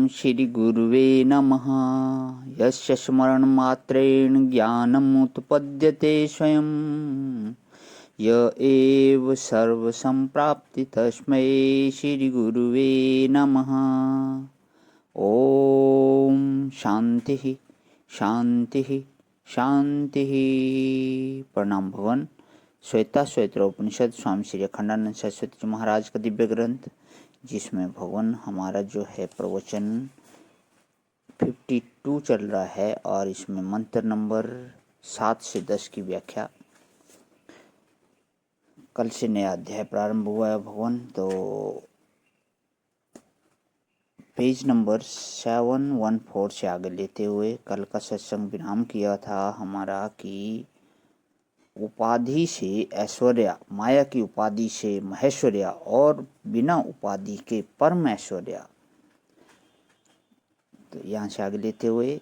श्री गुरुवे नमः। यस्य स्मरणमात्रेण ज्ञानमुत्पद्यते स्वयं, य एव सर्वसम्प्राप्ति तस्मै श्री गुरुवे नमः। ओम शांति शांति शांति। प्रणाम भवन। श्वेता श्वेत्र उपनिषद स्वामी श्री अखंडानंद सरस्वती जी महाराज का दिव्य ग्रंथ, जिसमें भगवान हमारा जो है प्रवचन 52 चल रहा है और इसमें मंत्र नंबर 7 से 10 की व्याख्या। कल से नया अध्याय प्रारंभ हुआ है भगवान, तो पेज नंबर 714 से आगे लेते हुए कल का सत्संग विराम किया था हमारा कि उपाधि से ऐश्वर्य, माया की उपाधि से महेश्वर्य और बिना उपाधि के परम ऐश्वर्य। तो यहाँ से आगे लेते हुए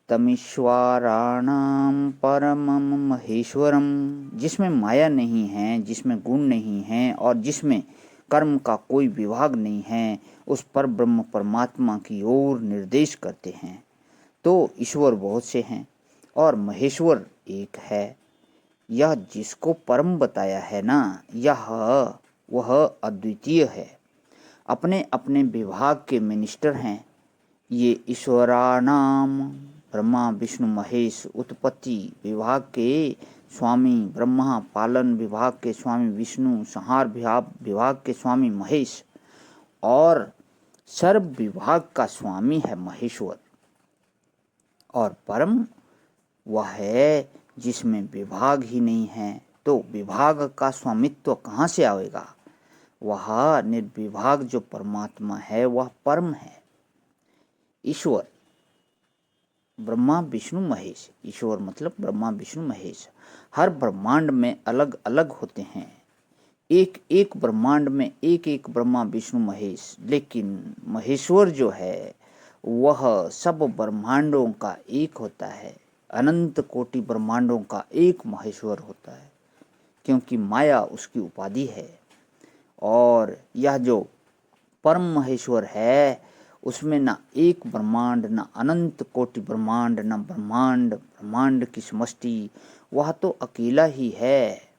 तमीश्वराणाम परमम महेश्वरम, जिसमें माया नहीं है, जिसमें गुण नहीं है और जिसमें कर्म का कोई विभाग नहीं है, उस पर ब्रह्म परमात्मा की ओर निर्देश करते हैं। तो ईश्वर बहुत से हैं और महेश्वर एक है। यह जिसको परम बताया है ना, यह वह अद्वितीय है, अपने अपने विभाग के मिनिस्टर हैं। ये ईश्वरानाम ब्रह्मा विष्णु महेश, उत्पत्ति विभाग के स्वामी ब्रह्मा, पालन विभाग के स्वामी विष्णु, संहार विभाग के स्वामी महेश और सर्व विभाग का स्वामी है महेश्वर। और परम वह है जिसमें विभाग ही नहीं है, तो विभाग का स्वामित्व कहाँ से आएगा? वह निर्विभाग जो परमात्मा है वह परम है। ईश्वर ब्रह्मा विष्णु महेश, ईश्वर मतलब ब्रह्मा विष्णु महेश हर ब्रह्मांड में अलग अलग होते हैं। एक एक ब्रह्मांड में एक एक ब्रह्मा विष्णु महेश, लेकिन महेश्वर जो है वह सब ब्रह्मांडों का एक होता है। अनंत कोटि ब्रह्मांडों का एक महेश्वर होता है, क्योंकि माया उसकी उपाधि है। और यह जो परम महेश्वर है उसमें ना एक ब्रह्मांड, ना अनंत कोटि ब्रह्मांड, ना ब्रह्मांड की समष्टि, वह तो अकेला ही है।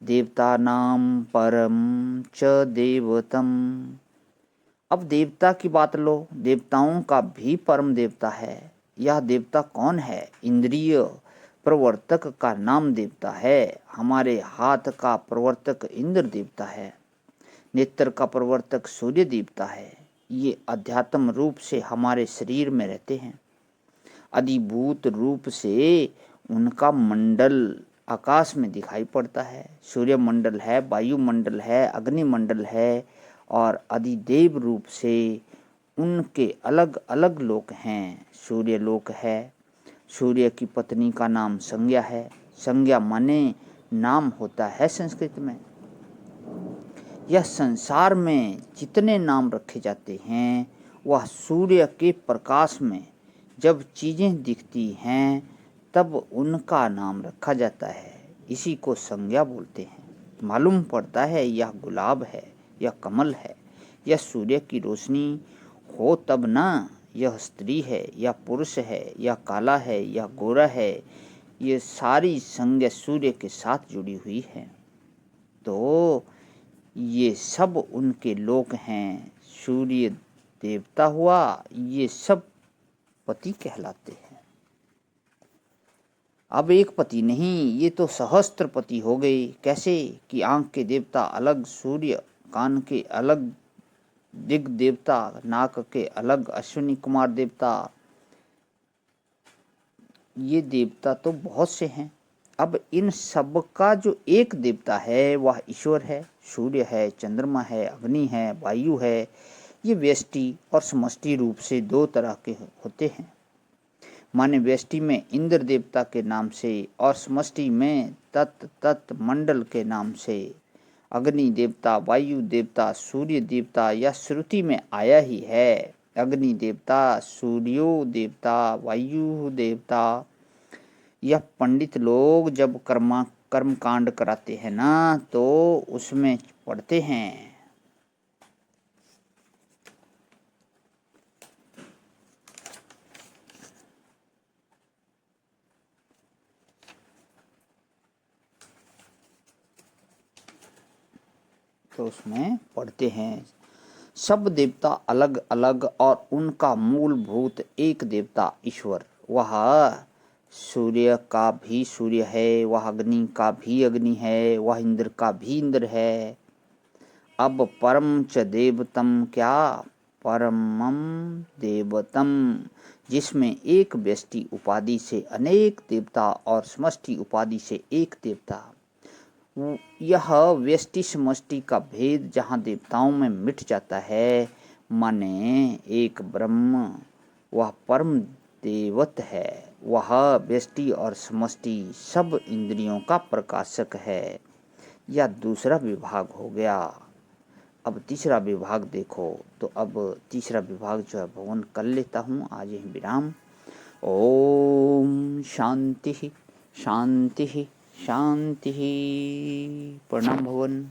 देवता नाम परम च देवतम। अब देवता की बात लो, देवताओं का भी परम देवता है। यह देवता कौन है? इंद्रिय प्रवर्तक का नाम देवता है। हमारे हाथ का प्रवर्तक इंद्र देवता है, नेत्र का प्रवर्तक सूर्य देवता है। ये अध्यात्म रूप से हमारे शरीर में रहते हैं। अधिभूत रूप से उनका मंडल आकाश में दिखाई पड़ता है। सूर्य मंडल है, वायुमंडल है, अग्निमंडल है और अधिदेव रूप से उनके अलग अलग लोक हैं। सूर्य लोक है, सूर्य की पत्नी का नाम संज्ञा है। संज्ञा माने नाम होता है संस्कृत में। यह संसार में जितने नाम रखे जाते हैं वह सूर्य के प्रकाश में जब चीजें दिखती हैं तब उनका नाम रखा जाता है। इसी को संज्ञा बोलते हैं। मालूम पड़ता है यह गुलाब है, यह कमल है, यह सूर्य की रोशनी हो तब ना, यह स्त्री है, यह पुरुष है, यह काला है, यह गोरा है। ये सारी संज्ञा सूर्य के साथ जुड़ी हुई है। तो ये सब उनके लोक हैं। सूर्य देवता हुआ, ये सब पति कहलाते हैं। अब एक पति नहीं, ये तो सहस्त्र पति हो गए। कैसे कि आंख के देवता अलग सूर्य, कान के अलग दिग देवता, नाक के अलग अश्विनी कुमार देवता। ये देवता तो बहुत से हैं। अब इन सब का जो एक देवता है वह ईश्वर है। सूर्य है, चंद्रमा है, अग्नि है, वायु है। ये व्यष्टि और समष्टि रूप से दो तरह के होते हैं। माने व्यष्टि में इंद्र देवता के नाम से और समष्टि में तत् मंडल के नाम से। अग्नि देवता, वायु देवता, सूर्य देवता यह श्रुति में आया ही है। अग्नि देवता, सूर्यो देवता, वायु देवता। यह पंडित लोग जब कर्म कांड कराते हैं ना, तो उसमें पढ़ते हैं तो उसमें पढ़ते हैं। सब देवता अलग अलग और उनका मूलभूत एक देवता ईश्वर। वह सूर्य का भी सूर्य है, वह अग्नि का भी अग्नि है, वह इंद्र का भी इंद्र है। अब परम च देवतम, क्या परमम देवतम, जिसमें एक व्यष्टि उपाधि से अनेक देवता और समष्टि उपाधि से एक देवता। यह व्यष्टि समष्टि का भेद जहाँ देवताओं में मिट जाता है, माने एक ब्रह्म वह परम देवत है, वह व्यष्टि और समष्टि सब इंद्रियों का प्रकाशक है। यह दूसरा विभाग हो गया। अब तीसरा विभाग देखो, तो अब तीसरा विभाग जो है भवन कर लेता हूँ। आज ही विराम। ओम शांति शांति शांति। प्रणाम भवन।